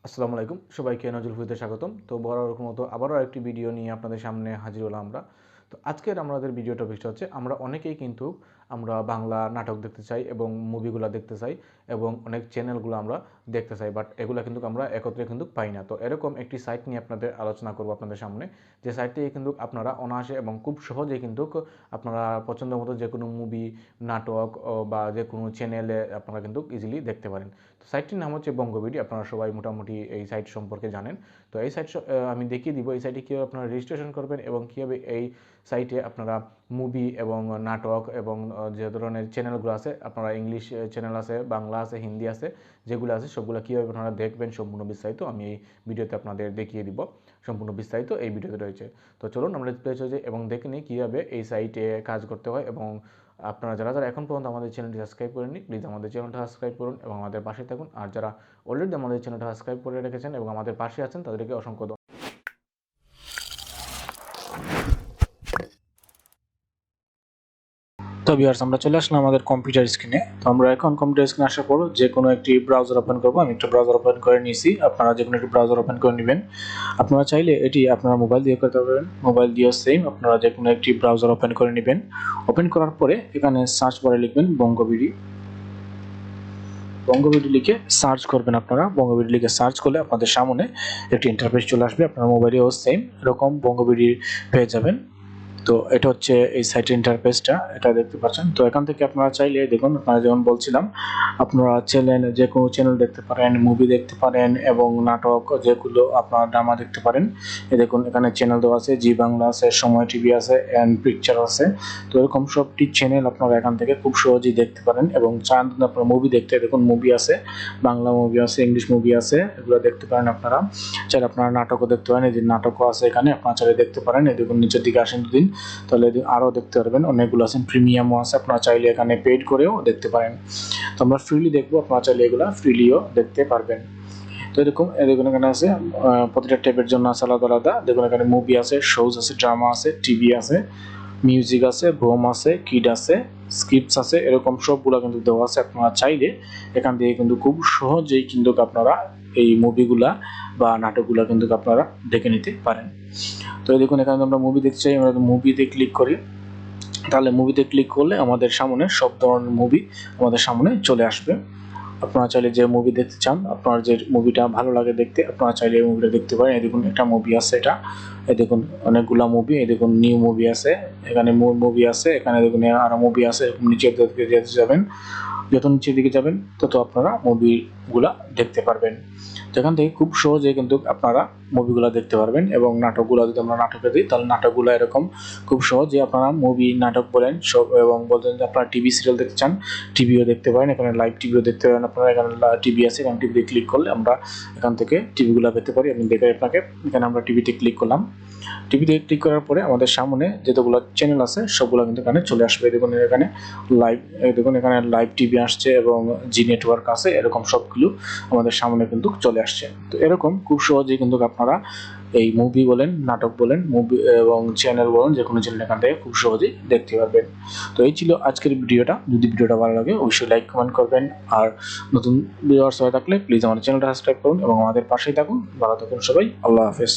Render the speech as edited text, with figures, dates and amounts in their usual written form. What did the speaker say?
আসসালামু আলাইকুম সবাইকে নজরুল ইসলামে স্বাগতম। তো বরাবরের মতো আবারও একটি ভিডিও নিয়ে আপনাদের সামনে হাজির হলাম আমরা। তো আজকের আমাদের ভিডিও টপিকটা হচ্ছে আমরা অনেকেই কিন্তু আমরা বাংলা নাটক দেখতে চাই এবং মুভিগুলো দেখতে চাই এবং অনেক চ্যানেলগুলো আমরা দেখতে চাই, বাট এগুলো কিন্তু আমরা একত্রে কিন্তু পাই না। তো এরকম একটি সাইট নিয়ে আপনাদের আলোচনা করব আপনাদের সামনে, যে সাইট থেকে কিন্তু আপনারা অনায়াসে এবং খুব সহজেই কিন্তু আপনারা পছন্দ মতো যে কোনো মুভি, নাটক বা যে কোনো চ্যানেলে আপনারা কিন্তু ইজিলি দেখতে পারেন। তো সাইটটির নাম হচ্ছে বঙ্গবিডি। আপনারা সবাই মোটামুটি এই সাইট সম্পর্কে জানেন। তো এই সাইট আমি দেখিয়ে দিব এই সাইটে কীভাবে আপনারা রেজিস্ট্রেশন করবেন এবং কীভাবে এই সাইটে আপনারা মুভি এবং নাটক এবং যে ধরনের চ্যানেলগুলো আছে, আপনারা ইংলিশ চ্যানেল আছে, বাংলা আছে, হিন্দি আছে, যেগুলো আছে সবগুলো কীভাবে আপনারা দেখবেন সম্পূর্ণ বিস্তারিত আমি এই ভিডিওতে আপনাদের দেখিয়ে দিব। সম্পূর্ণ বিস্তারিত এই ভিডিওতে রয়েছে। তো চলুন আমরা প্লে হয়ে যাই এবং দেখে নিই কীভাবে এই সাইটে কাজ করতে হয়। এবং আপনারা যারা যারা এখন পর্যন্ত আমাদের চ্যানেলটি সাবস্ক্রাইব করেননি, প্লিজ আমাদের চ্যানেলটা সাবস্ক্রাইব করুন এবং আমাদের পাশে থাকুন। আর যারা অলরেডি আমাদের চ্যানেলটা সাবস্ক্রাইব করে রেখেছেন এবং আমাদের পাশে আছেন তাদেরকে অসংখ্য ধন্যবাদ। তো ভিউয়ার্স, আমরা চলে আসলাম আমাদের কম্পিউটার স্ক্রিনে। তো আমরা এখন কম্পিউটার স্ক্রিনে আসার পর যে কোনো একটি ব্রাউজার ওপেন করব। আমি একটা ব্রাউজার ওপেন করে নিয়েছি, আপনারা যে কোনো একটি ব্রাউজার ওপেন করে নেবেন। আপনারা চাইলে এটি আপনারা মোবাইল দিয়ে করতে পারবেন, মোবাইল দিয়েও সেম আপনারা যে কোনো একটি ব্রাউজার ওপেন করে নেবেন। ওপেন করার পরে এখানে সার্চ বারে লিখবেন বঙ্গবিডি। বঙ্গবিডি লিখে সার্চ করবেন। আপনারা বঙ্গবিডি লিখে সার্চ করলে আপনাদের সামনে একটি ইন্টারফেস চলে আসবে। আপনার মোবাইলেও সেম এরকম বঙ্গবিডি পেয়ে যাবেন। তো এটা হচ্ছে এই সাইটের ইন্টারফেসটা, এটা দেখতে পাচ্ছেন। তো এখান থেকে আপনারা চাইলে দেখুন, আপনারা যেমন বলছিলাম, আপনারা চ্যানেল যে কোনো চ্যানেল দেখতে পারেন, মুভি দেখতে পারেন এবং নাটক যেগুলো আপনারা ড্রামা দেখতে পারেন। এই দেখুন এখানে চ্যানেল দেওয়া আছে, জি বাংলা আছে, সময় টিভি আছে, এন্ড পিকচার আছে। তো এরকম সবটি চ্যানেল আপনারা এখান থেকে খুব সহজেই দেখতে পারেন। এবং চান আপনারা মুভি দেখতে, দেখুন মুভি আছে, বাংলা মুভি আছে, ইংলিশ মুভি আছে, এগুলো দেখতে পারেন আপনারা। চাইলে আপনারা নাটকও দেখতে পারেন, এই যে নাটকও আছে এখানে, আপনারা চাইলে দেখতে পারেন। এই দেখুন নিচের দিকে আসেন দুদিন, তাহলে আরও দেখতে পারবেন। অনেকগুলো আছে, প্রিমিয়ামও আছে, আপনারা চাইলে এখানে পেড করেও দেখতে পারেন। তো আমরা ফ্রিলি দেখবো, আপনারা চাইলে এগুলো ফ্রিলিও দেখতে পারবেন। তো এরকম দেখুন এখানে আছে প্রতিটা টাইপের জন্য আছে আলাদা আলাদা। দেখুন এখানে মুভি আছে, শোজ আছে, ড্রামা আছে, টিভি আছে, মিউজিক আছে, ভ্রম আছে, কিড আছে, স্ক্রিপ্টস আছে, এরকম সবগুলো কিন্তু দেওয়া আছে। আপনারা চাইলে এখান থেকে কিন্তু খুব সহজেই কিন্তু আপনারা এই মুভিগুলা বা নাটকগুলা কিন্তু আপনারা দেখে নিতে পারেন। তো দেখুন এখানে আমরা মুভি দেখতে চাই, আমরা মুভিতে ক্লিক করি। তাহলে মুভিতে ক্লিক করলে আমাদের সামনে সব ধরনের মুভি আমাদের সামনে চলে আসবে। আপনারা চাইলে যে মুভি দেখতে চান, আপনার যে মুভিটা ভালো লাগে দেখতে, আপনারা চাইলে এই মুভিটা দেখতে পারেন। এই দেখুন একটা মুভি আছে, এটা এই দেখুন অনেকগুলা মুভি, এই দেখুন নিউ মুভি আছে, এখানে মুভি আছে, এখানে দেখুন আরো মুভি আছে। এরকম নিচের দিকে যেতে যাবেন, যত নিচের দিকে যাবেন তত আপনারা মুভিগুলা দেখতে পারবেন। যেখান থেকে খুব সহজে কিন্তু আপনারা মুভিগুলো দেখতে পারবেন। এবং নাটকগুলো যদি আমরা নাটকে দিই, তাহলে নাটকগুলো এরকম খুব সহজে আপনারা মুভি, নাটক বলেন সব, এবং বলতেন যে আপনারা টিভি সিরিয়াল দেখতে চান, টিভিও দেখতে পারেন। এখানে লাইভ টিভিও দেখতে পারেন আপনারা। এখানে টিভি আছে, এখানে টিভিতে ক্লিক করলে আমরা এখান থেকে টিভিগুলো পেতে পারি। আমি দেখাই আপনাকে। এখানে আমরা টিভিতে ক্লিক করলাম। টিভিতে ক্লিক করার পরে আমাদের সামনে যতগুলো চ্যানেল আছে সবগুলো কিন্তু এখানে চলে আসবে। দেখুন এখানে লাইভ, দেখুন এখানে লাইভ টিভি আসছে এবং জি নেটওয়ার্ক আছে, এরকম সবগুলো আমাদের সামনে কিন্তু চলে আসছে। তো এরকম খুব সহজেই কিন্তু আপনারা এই মুভি বলেন, নাটক বলেন, মুভি এবং চ্যানেল বলেন, যে কোনো চ্যানেল এখান থেকে খুব সহজেই দেখতে পারবেন। তো এই ছিল আজকের ভিডিওটা। যদি ভিডিওটা ভালো লাগে অবশ্যই লাইক কমেন্ট করবেন। আর নতুন ভিউয়ার্স হয়ে থাকলে প্লিজ আমাদের চ্যানেলটা সাবস্ক্রাইব করুন এবং আমাদের পাশেই থাকুন। ভালো থাকুন সবাই, আল্লাহ হাফেজ।